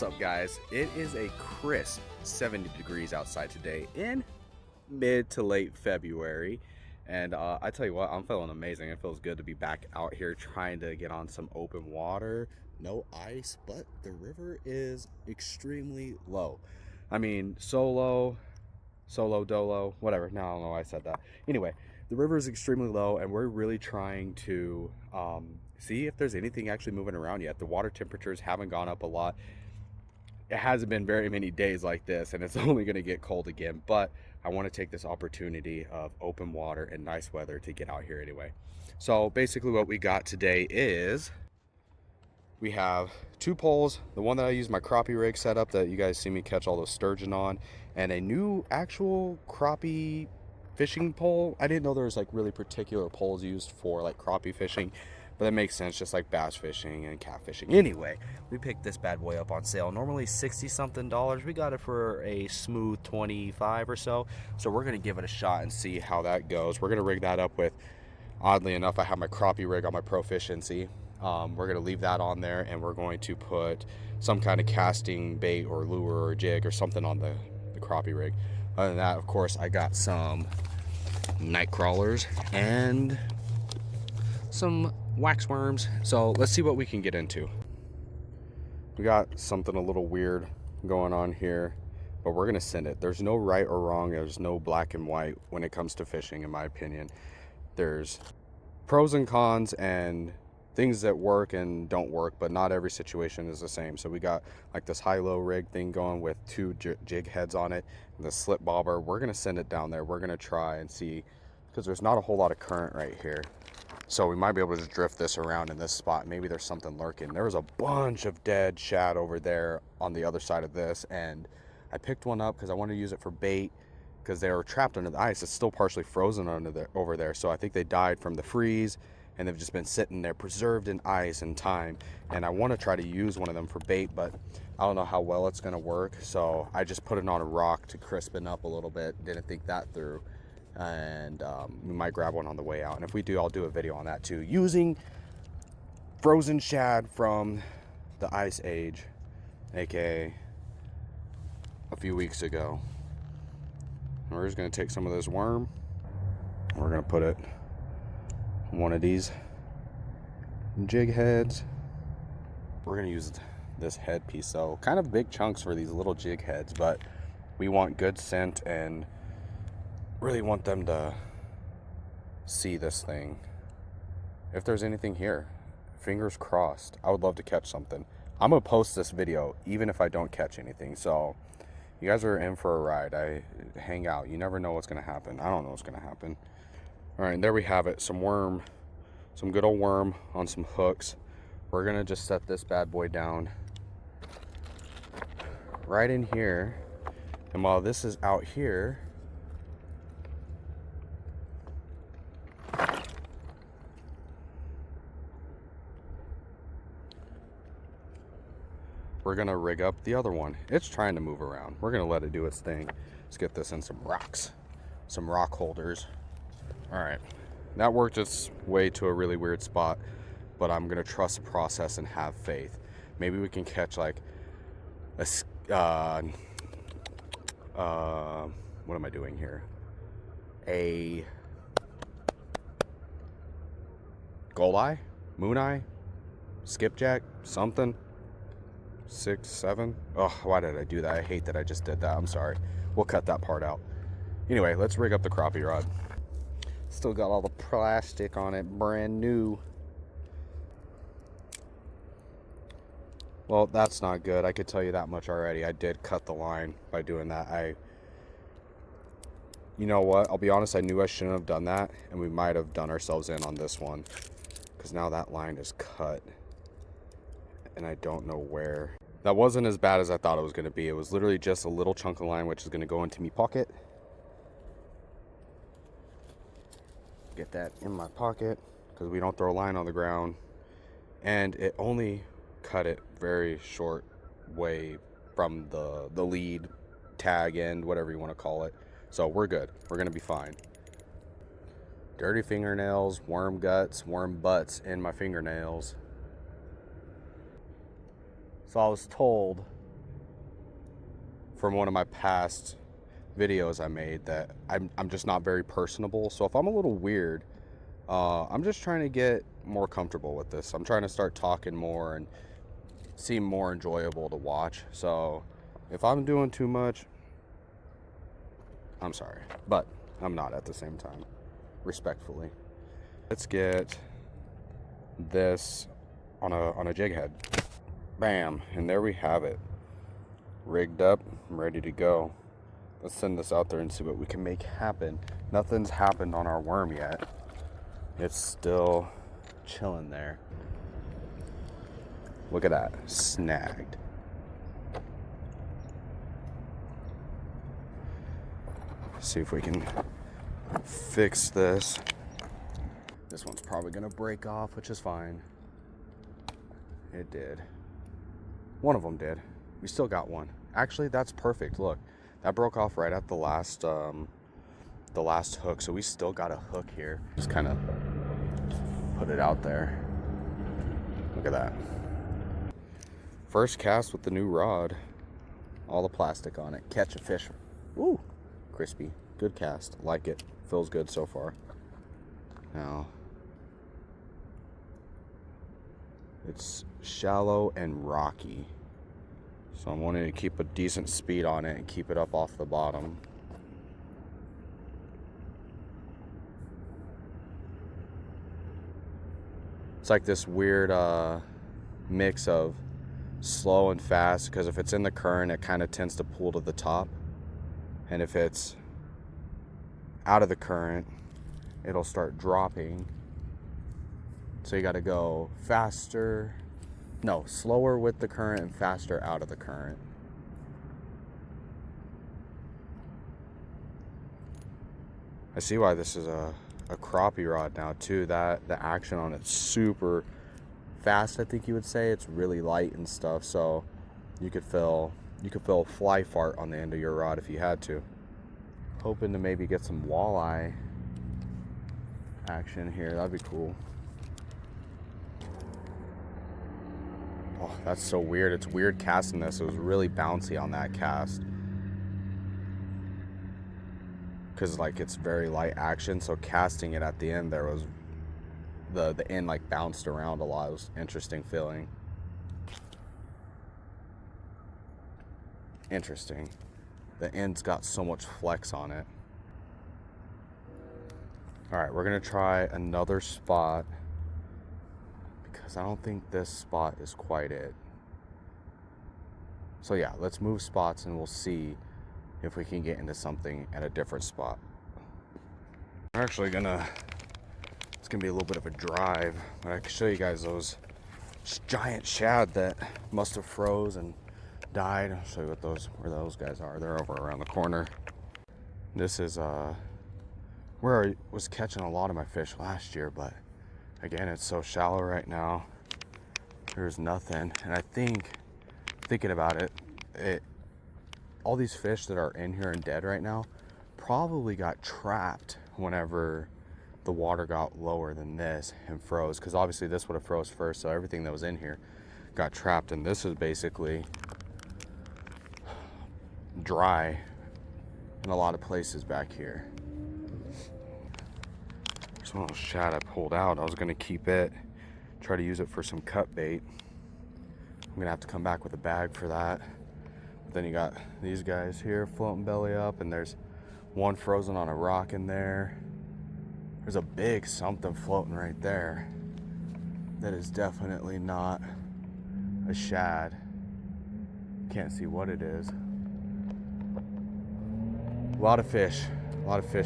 What's up, guys? It is a crisp 70 degrees outside today in mid to late February, and I tell you what, I'm feeling amazing. It feels good to be back out here trying to get on some open water. No ice, but the river is extremely low. I mean, solo dolo, whatever. No, I don't know why I said that. Anyway, the river is extremely low, and we're really trying to see if there's anything actually moving around yet. The water temperatures haven't gone up a lot. It hasn't been very many days like this, and it's only going to get cold again, but I want to take this opportunity of open water and nice weather to get out here anyway. So basically what we got today is we have two poles, the one that I use my crappie rig setup that you guys see me catch all those sturgeon on, and a new actual crappie fishing pole. I didn't know there was like really particular poles used for like crappie fishing, but that makes sense, just like bass fishing and catfishing. Anyway, we picked this bad boy up on sale. Normally 60 something dollars. We got it for a smooth 25 or so. So we're gonna give it a shot and see how that goes. We're gonna rig that up with, oddly enough, I have my crappie rig on my Proficiency. We're gonna leave that on there, and we're going to put some kind of casting bait or lure or jig or something on the crappie rig. Other than that, of course, I got some night crawlers and some wax worms. So let's see what we can get into. We got something a little weird going on here, but we're gonna send it. There's no right or wrong. There's no black and white when it comes to fishing, in my opinion. There's pros and cons and things that work and don't work, but not every situation is the same. So we got like this high-low rig thing going with two jig heads on it, and the slip bobber. We're gonna send it down there. We're gonna try and see, because there's not a whole lot of current right here. So we might be able to just drift this around in this spot. Maybe there's something lurking. There was a bunch of dead shad over there on the other side of this, and I picked one up because I wanted to use it for bait, because they were trapped under the ice. It's still partially frozen over there. So I think they died from the freeze, and they've just been sitting there preserved in ice and time. And I want to try to use one of them for bait, but I don't know how well it's going to work. So I just put it on a rock to crispen up a little bit. Didn't think that through. And we might grab one on the way out, and if we do, I'll do a video on that too, using frozen shad from the ice age, aka a few weeks ago. And we're just going to take some of this worm, we're going to put it on one of these jig heads. We're going to use this head piece, so kind of big chunks for these little jig heads, but we want good scent and really want them to see this thing. If there's anything here, fingers crossed. I would love to catch something. I'm gonna post this video even if I don't catch anything, so you guys are in for a ride. I hang out, you never know what's gonna happen. I don't know what's gonna happen. All right, and there we have it, some worm, some good old worm on some hooks. We're gonna just set this bad boy down right in here, and while this is out here, we're gonna rig up the other one. It's trying to move around. We're gonna let it do its thing. Let's get this in some rocks, some rock holders. All right, that worked its way to a really weird spot, but I'm gonna trust the process and have faith. Maybe we can catch like a, what am I doing here? A goldeye, mooneye, skipjack, something. 6, 7. Oh, why did I do that? I hate that I just did that. I'm sorry. We'll cut that part out. Anyway, let's rig up the crappie rod. Still got all the plastic on it, brand new. Well, that's not good. I could tell you that much already. I did cut the line by doing that. You know what? I'll be honest, I knew I shouldn't have done that, and we might have done ourselves in on this one, because now that line is cut, and I don't know where. That wasn't as bad as I thought it was going to be. It was literally just a little chunk of line, which is going to go into my pocket. Get that in my pocket, because we don't throw line on the ground. And it only cut it very short way from the lead, tag end, whatever you want to call it. So we're good. We're going to be fine. Dirty fingernails, worm guts, worm butts in my fingernails. So I was told from one of my past videos I made that I'm just not very personable. So if I'm a little weird, I'm just trying to get more comfortable with this. I'm trying to start talking more and seem more enjoyable to watch. So if I'm doing too much, I'm sorry, but I'm not at the same time, respectfully. Let's get this on a jig head. Bam, and there we have it. Rigged up, I'm ready to go. Let's send this out there and see what we can make happen. Nothing's happened on our worm yet. It's still chilling there. Look at that, snagged. See if we can fix this. This one's probably gonna break off, which is fine. It did. One of them did. We still got one. Actually, that's perfect. Look, that broke off right at the last hook, so we still got a hook here. Just kind of put it out there. Look at that. First cast with the new rod. All the plastic on it. Catch a fish. Woo! Crispy. Good cast. Like it. Feels good so far. Now, it's shallow and rocky. So I'm wanting to keep a decent speed on it and keep it up off the bottom. It's like this weird mix of slow and fast, because if it's in the current, it kind of tends to pull to the top. And if it's out of the current, it'll start dropping. So you got to go faster. No, slower with the current and faster out of the current. I see why this is a crappie rod now too. That the action on it's super fast, I think you would say. It's really light and stuff, so you could feel a fly fart on the end of your rod if you had to. Hoping to maybe get some walleye action here. That'd be cool. Oh, that's so weird. It's weird casting this. It was really bouncy on that cast. Because like it's very light action, so casting it at the end there was the end like bounced around a lot. It was interesting feeling. Interesting. The end's got so much flex on it. Alright, we're gonna try another spot, because I don't think this spot is quite it. So yeah, let's move spots and we'll see if we can get into something at a different spot. We're actually it's gonna be a little bit of a drive, but I can show you guys those giant shad that must have froze and died. I'll show you where those guys are. They're over around the corner. This is where I was catching a lot of my fish last year, but again, it's so shallow right now. There's nothing, and I think, thinking about it, all these fish that are in here and dead right now probably got trapped whenever the water got lower than this and froze, because obviously this would have froze first, so everything that was in here got trapped, and this is basically dry in a lot of places back here. There's one of those shad I pulled out. I was gonna keep it, try to use it for some cut bait. I'm gonna have to come back with a bag for that. But then you got these guys here floating belly up, and there's one frozen on a rock in there. There's a big something floating right there. That is definitely not a shad. Can't see what it is. A lot of fish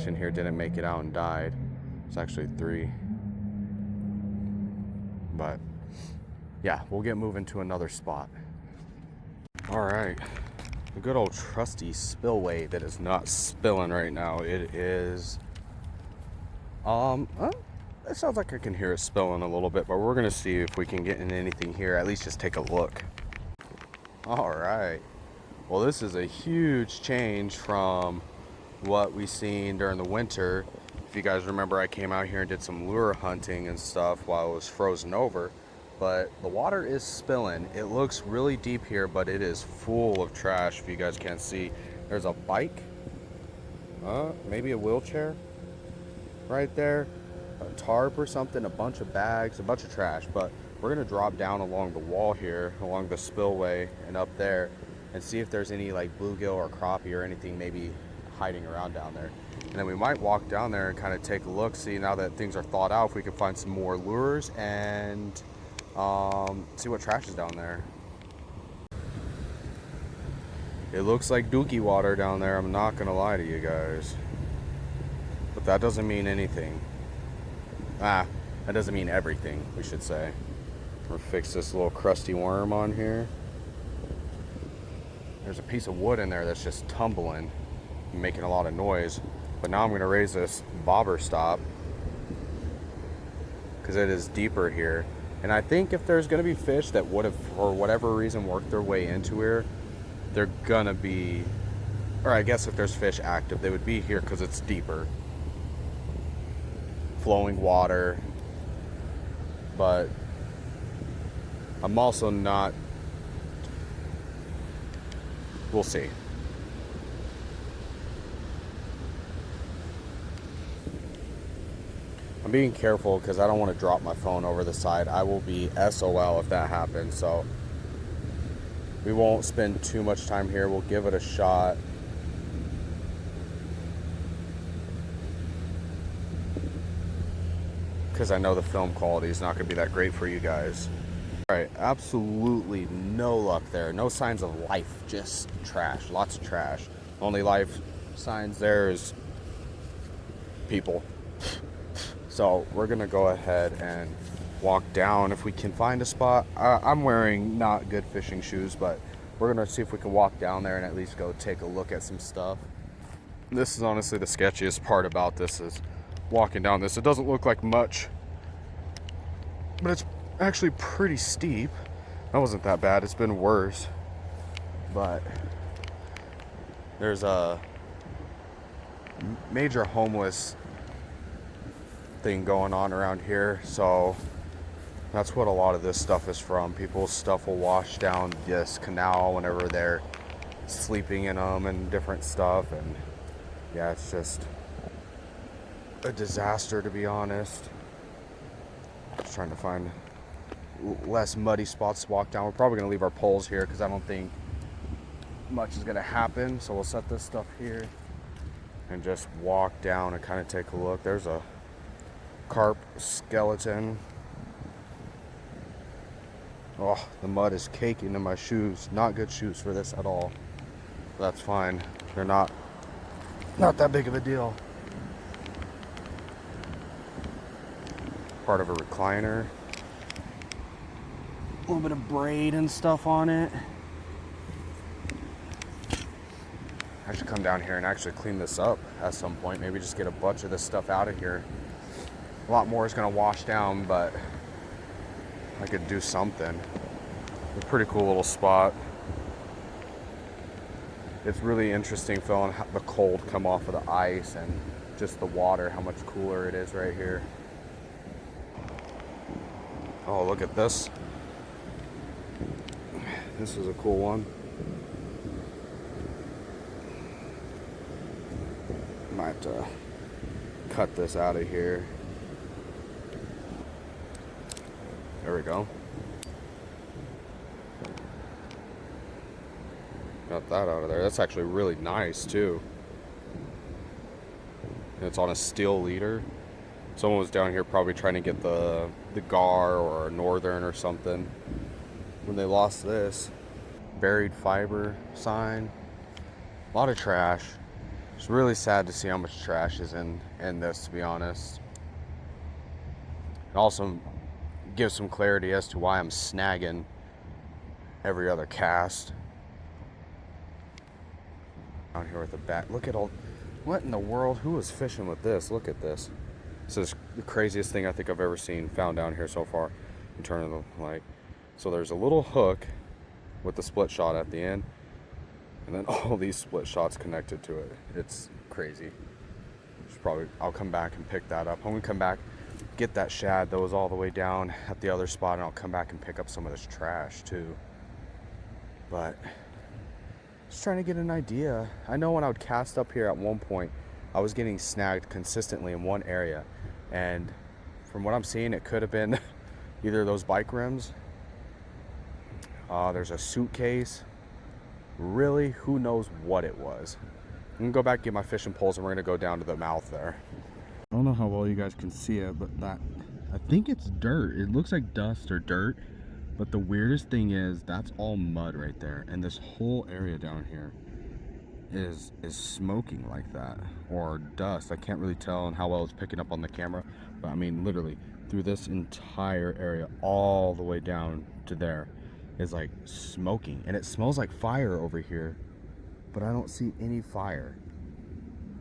in here didn't make it out and died. It's actually 3. But yeah, we'll get moving to another spot. All right, the good old trusty spillway that is not spilling right now. It is, it sounds like I can hear it spilling a little bit, but we're gonna see if we can get in anything here. At least just take a look. All right, well, this is a huge change from what we seen during the winter. If you guys remember, I came out here and did some lure hunting and stuff while it was frozen over. but the water is spilling. It looks really deep here, but it is full of trash. If you guys can't see, there's a bike, maybe a wheelchair right there, a tarp or something, a bunch of bags, a bunch of trash. But we're gonna drop down along the wall here, along the spillway and up there, and see if there's any like bluegill or crappie or anything maybe hiding around down there. And then we might walk down there and kind of take a look, see now that things are thawed out, if we can find some more lures and see what trash is down there. It looks like dookie water down there, I'm not gonna lie to you guys. But that doesn't mean anything. That doesn't mean everything, we should say. We'll fix this little crusty worm on here. There's a piece of wood in there that's just tumbling, making a lot of noise. But now I'm gonna raise this bobber stop because it is deeper here. And I think if there's gonna be fish that would have, for whatever reason, worked their way into here, they're gonna be, or I guess if there's fish active, they would be here because it's deeper. Flowing water. But I'm also not, we'll see. I'm being careful because I don't want to drop my phone over the side. I will be SOL if that happens. So we won't spend too much time here. We'll give it a shot. Because I know the film quality is not going to be that great for you guys. Alright, absolutely no luck there. No signs of life, just trash. Lots of trash. Only life signs there is people. So we're gonna go ahead and walk down if we can find a spot. I'm wearing not good fishing shoes, but we're gonna see if we can walk down there and at least go take a look at some stuff. This is honestly the sketchiest part about this, is walking down this. It doesn't look like much, but it's actually pretty steep. That wasn't that bad, it's been worse. But there's a major homeless thing going on around here, so that's what a lot of this stuff is from. People's stuff will wash down this canal whenever they're sleeping in them and different stuff, and yeah, it's just a disaster, to be honest. Just trying to find less muddy spots to walk down. We're probably gonna leave our poles here because I don't think much is gonna happen, so we'll set this stuff here and just walk down and kind of take a look. There's a carp skeleton. Oh, the mud is caking in my shoes. Not good shoes for this at all. That's fine. They're not that big of a deal. Part of a recliner. A little bit of braid and stuff on it. I should come down here and actually clean this up at some point. Maybe just get a bunch of this stuff out of here. A lot more is gonna wash down, but I could do something. A pretty cool little spot. It's really interesting feeling the cold come off of the ice and just the water, how much cooler it is right here. Oh, look at this. This is a cool one. Might have to cut this out of here. There we go. Got that out of there. That's actually really nice too. And it's on a steel leader. Someone was down here probably trying to get the gar or a northern or something when they lost this. Buried fiber sign. A lot of trash. It's really sad to see how much trash is in this, to be honest. It also gives some clarity as to why I'm snagging every other cast. Down here with the bat. Look at all, what in the world? Who is fishing with this? Look at this. This is the craziest thing I think I've ever seen found down here so far. In turn of the light. So there's a little hook with the split shot at the end, and then all these split shots connected to it. It's crazy. I'll come back and pick that up. When we come back, get that shad that was all the way down at the other spot, and I'll come back and pick up some of this trash too. But just trying to get an idea. I know when I would cast up here at one point, I was getting snagged consistently in one area, and from what I'm seeing, it could have been either those bike rims. There's a suitcase. Really, who knows what it was. I'm gonna go back and get my fishing poles, and we're gonna go down to the mouth there. I don't know how well you guys can see it, but that, I think it's dirt. It looks like dust or dirt, but the weirdest thing is that's all mud right there, and this whole area down here is smoking like that, or dust. I can't really tell how well it's picking up on the camera, but I mean literally through this entire area all the way down to there is like smoking, and it smells like fire over here, but I don't see any fire.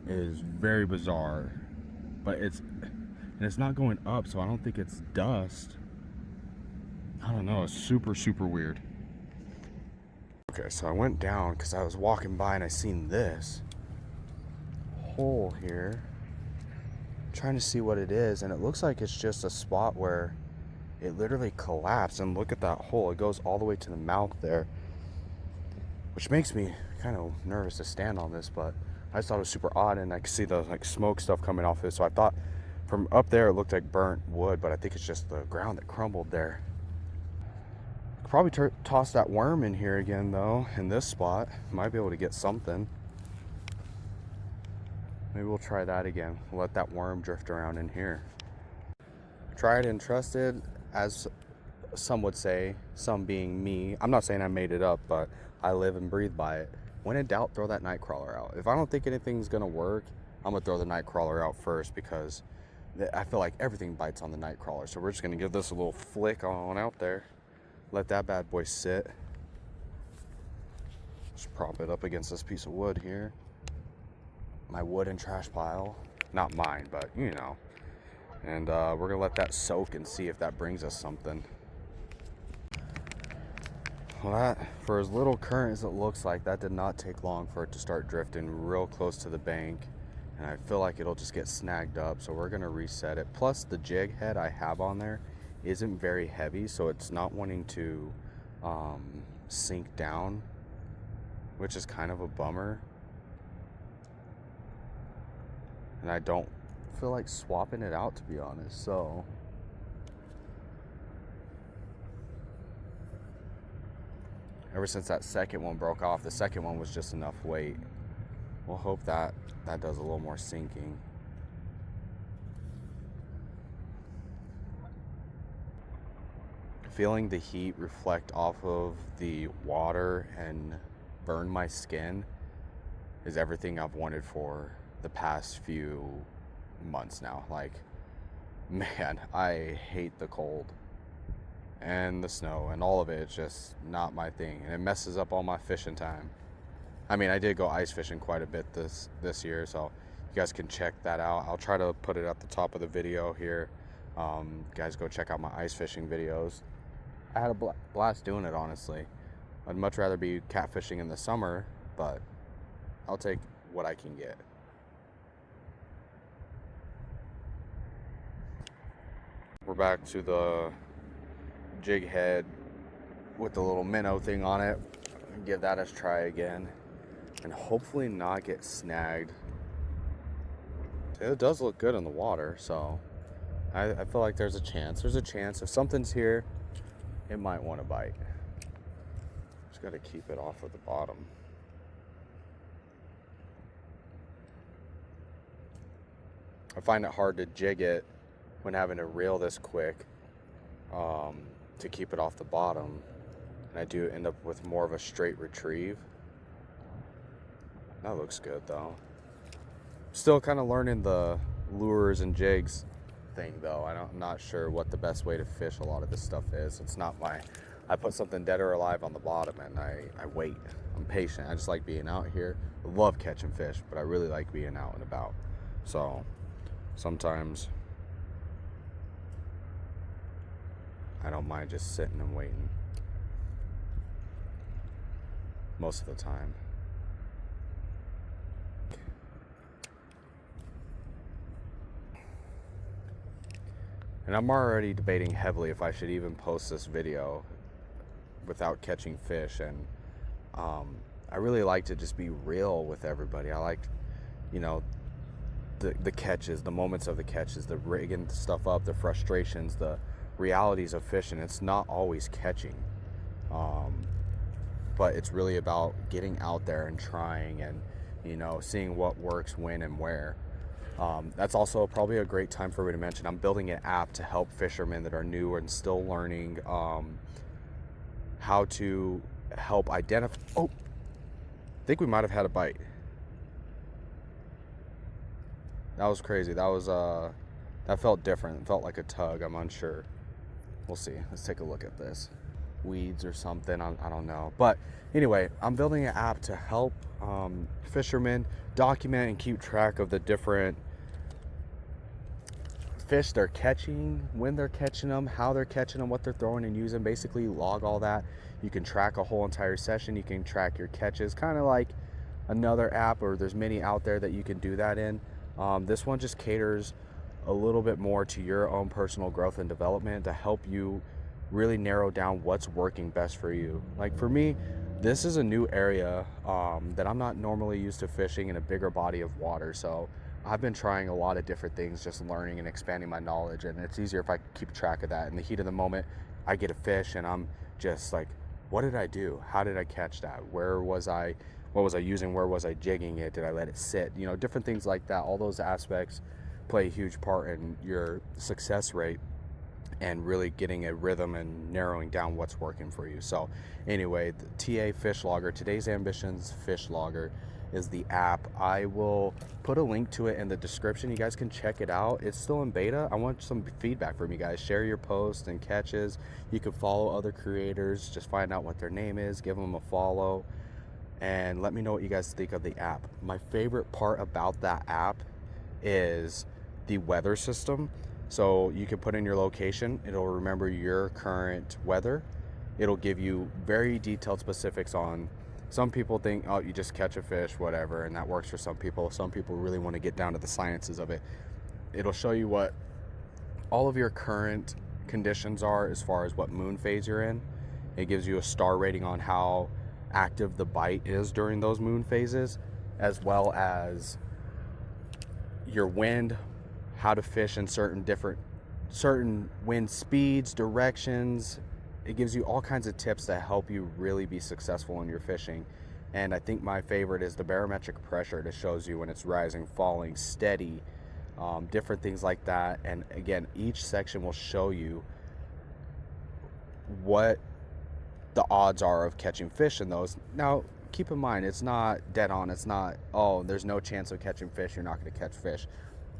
It is very bizarre, but it's not going up, so I don't think it's dust. I don't know, it's super weird. Okay, so I went down because I was walking by and I seen this hole here, trying to see what it is, and it looks like it's just a spot where it literally collapsed. And look at that hole, it goes all the way to the mouth there, which makes me kind of nervous to stand on this, but I just thought it was super odd, and I could see the like smoke stuff coming off it, so I thought from up there it looked like burnt wood, but I think it's just the ground that crumbled there. Could probably toss that worm in here again though, in this spot. Might be able to get something. Maybe we'll try that again. We'll let that worm drift around in here. Tried and trusted, as some would say, some being me. I'm not saying I made it up, but I live and breathe by it. When in doubt, throw that night crawler out. If I don't think anything's gonna work, I'm gonna throw the night crawler out first, because I feel like everything bites on the night crawler. So we're just gonna give this a little flick on out there. Let that bad boy sit. Just prop it up against this piece of wood here. My wooden trash pile. Not mine, but you know. And we're gonna let that soak and see if that brings us something. Well, that, for as little current as it looks like, that did not take long for it to start drifting real close to the bank. And I feel like it'll just get snagged up, so we're gonna reset it. Plus the jig head I have on there isn't very heavy, so it's not wanting to sink down, which is kind of a bummer. And I don't feel like swapping it out, to be honest. So ever since that second one broke off, the second one was just enough weight. We'll hope that that does a little more sinking. Feeling the heat reflect off of the water and burn my skin is everything I've wanted for the past few months now. Like, man, I hate the cold and the snow and all of it. It's just not my thing, and it messes up all my fishing time. I mean, I did go ice fishing quite a bit this year, so you guys can check that out. I'll try to put it at the top of the video here. Guys, go check out my ice fishing videos. I had a blast doing it, honestly. I'd much rather be catfishing in the summer, but I'll take what I can get. We're back to the jig head with the little minnow thing on it. Give that a try again, and hopefully not get snagged. It does look good in the water, so I feel like there's a chance. There's a chance if something's here, it might want to bite. Just got to keep it off of the bottom. I find it hard to jig it when having to reel this quick to keep it off the bottom. And I do end up with more of a straight retrieve. That looks good though. Still kind of learning the lures and jigs thing though. I'm not sure what the best way to fish a lot of this stuff is. It's not I put something dead or alive on the bottom and I wait. I'm patient. I just like being out here. I love catching fish, but I really like being out and about. So sometimes I don't mind just sitting and waiting. Most of the time. And I'm already debating heavily if I should even post this video without catching fish. And I really like to just be real with everybody. I like, you know, the catches, the moments of the catches, the rigging stuff up, the frustrations, the realities of fishing. It's not always catching, but it's really about getting out there and trying, and seeing what works when and where. That's also probably a great time for me to mention I'm building an app to help fishermen that are new and still learning how to help identify. Oh, I think we might have had a bite. That was crazy. That felt different. It felt like a tug. I'm unsure. We'll see. Let's take a look at this. Weeds or something. I don't know. But anyway, I'm building an app to help fishermen document and keep track of the different fish they're catching, when they're catching them, how they're catching them, what they're throwing and using. Basically, log all that. You can track a whole entire session. You can track your catches, kind of like another app, or there's many out there that you can do that in. This one just caters a little bit more to your own personal growth and development to help you really narrow down what's working best for you. Like for me, this is a new area that I'm not normally used to fishing in a bigger body of water. So I've been trying a lot of different things, just learning and expanding my knowledge. And it's easier if I keep track of that. In the heat of the moment, I get a fish and I'm just like, what did I do? How did I catch that? Where was I? What was I using? Where was I jigging it? Did I let it sit? Different things like that. All those aspects play a huge part in your success rate and really getting a rhythm and narrowing down what's working for you. So anyway, the TA Fish Logger, Today's Ambitions Fish Logger, is the app. I will put a link to it in the description. You guys can check it out. It's still in beta. I want some feedback from you guys. Share your posts and catches. You can follow other creators. Just find out what their name is. Give them a follow. And let me know what you guys think of the app. My favorite part about that app is the weather system. So you can put in your location. It'll remember your current weather. It'll give you very detailed specifics on. Some people think, oh, you just catch a fish, whatever, and that works for some people. Some people really want to get down to the sciences of it. It'll show you what all of your current conditions are as far as what moon phase you're in. It gives you a star rating on how active the bite is during those moon phases, as well as your wind, how to fish in certain wind speeds, directions. It gives you all kinds of tips to help you really be successful in your fishing. And I think my favorite is the barometric pressure. It shows you when it's rising, falling, steady, different things like that. And again, each section will show you what the odds are of catching fish in those. Now, keep in mind, it's not dead on. It's not, oh, there's no chance of catching fish. You're not going to catch fish.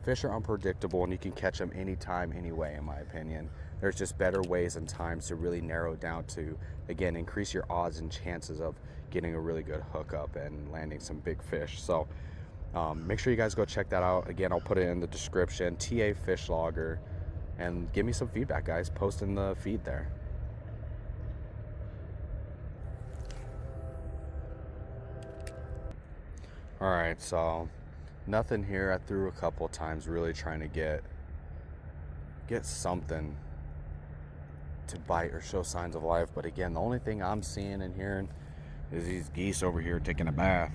Fish are unpredictable, and you can catch them anytime, anyway, in my opinion. There's just better ways and times to really narrow down to, again, increase your odds and chances of getting a really good hookup and landing some big fish. So make sure you guys go check that out. Again, I'll put it in the description, TA Fish Logger, and give me some feedback, guys. Post in the feed there. All right, so nothing here. I threw a couple times, really trying to get something to bite or show signs of life. But again, the only thing I'm seeing and hearing is these geese over here taking a bath,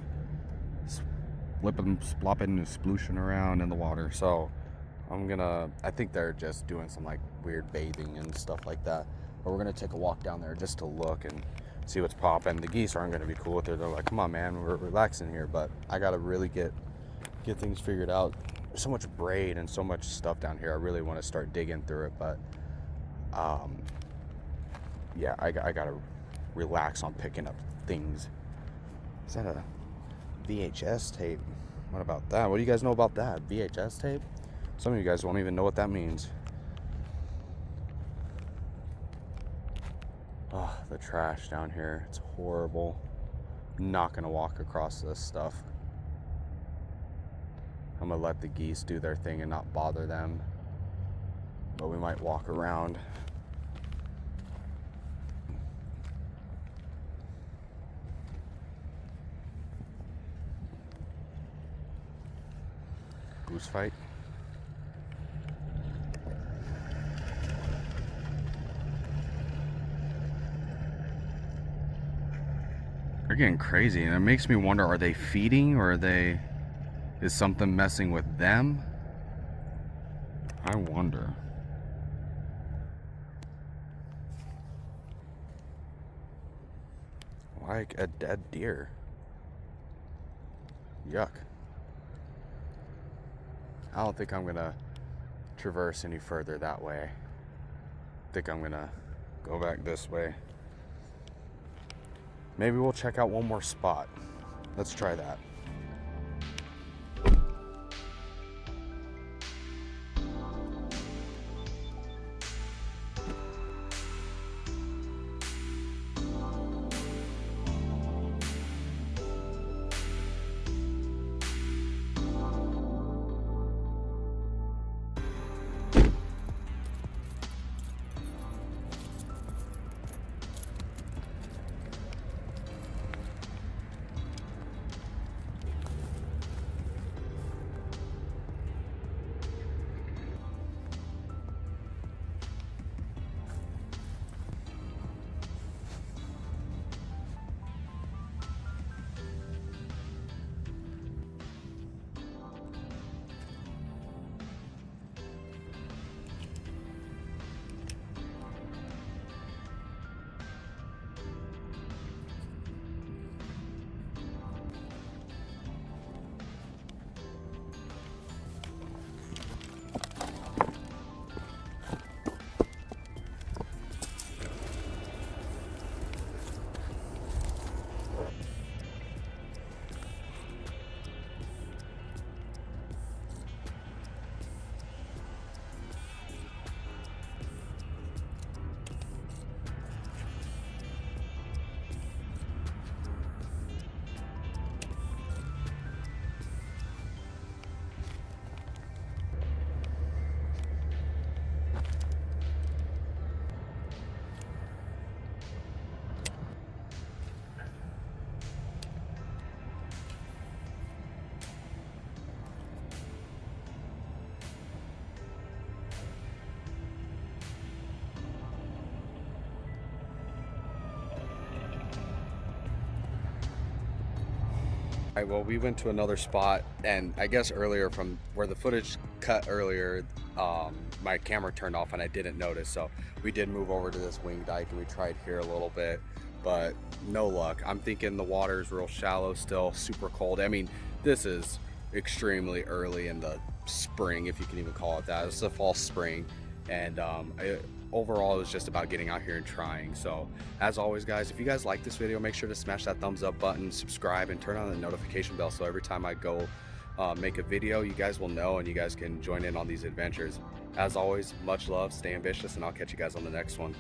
splopping and splooshing around in the water. So I think they're just doing some like weird bathing and stuff like that. But we're gonna take a walk down there just to look and see what's popping. The geese aren't gonna be cool with it. They're like, come on, man, we're relaxing here. But I gotta really get things figured out. There's so much braid and so much stuff down here. I really want to start digging through it, but yeah, I gotta relax on picking up things. Is that a VHS tape? What about that? What do you guys know about that? VHS tape? Some of you guys won't even know what that means. Oh, the trash down here. It's horrible. I'm not gonna walk across this stuff. I'm gonna let the geese do their thing and not bother them. But we might walk around. Goose fight. They're getting crazy, and it makes me wonder, are they feeding, or is something messing with them? I wonder. Like a dead deer. Yuck. I don't think I'm gonna traverse any further that way. I think I'm gonna go back this way. Maybe we'll check out one more spot. Let's try that. Alright, well, we went to another spot, and I guess earlier from where the footage cut earlier, my camera turned off and I didn't notice, so we did move over to this wing dike and we tried here a little bit, but no luck. I'm thinking the water's real shallow still, super cold. I mean, this is extremely early in the spring, if you can even call it that. It's a false spring, and overall it was just about getting out here and trying. So as always, guys, if you guys like this video, make sure to smash that thumbs up button, subscribe, and turn on the notification bell so every time I go make a video, you guys will know and you guys can join in on these adventures. As always, much love, stay ambitious, and I'll catch you guys on the next one.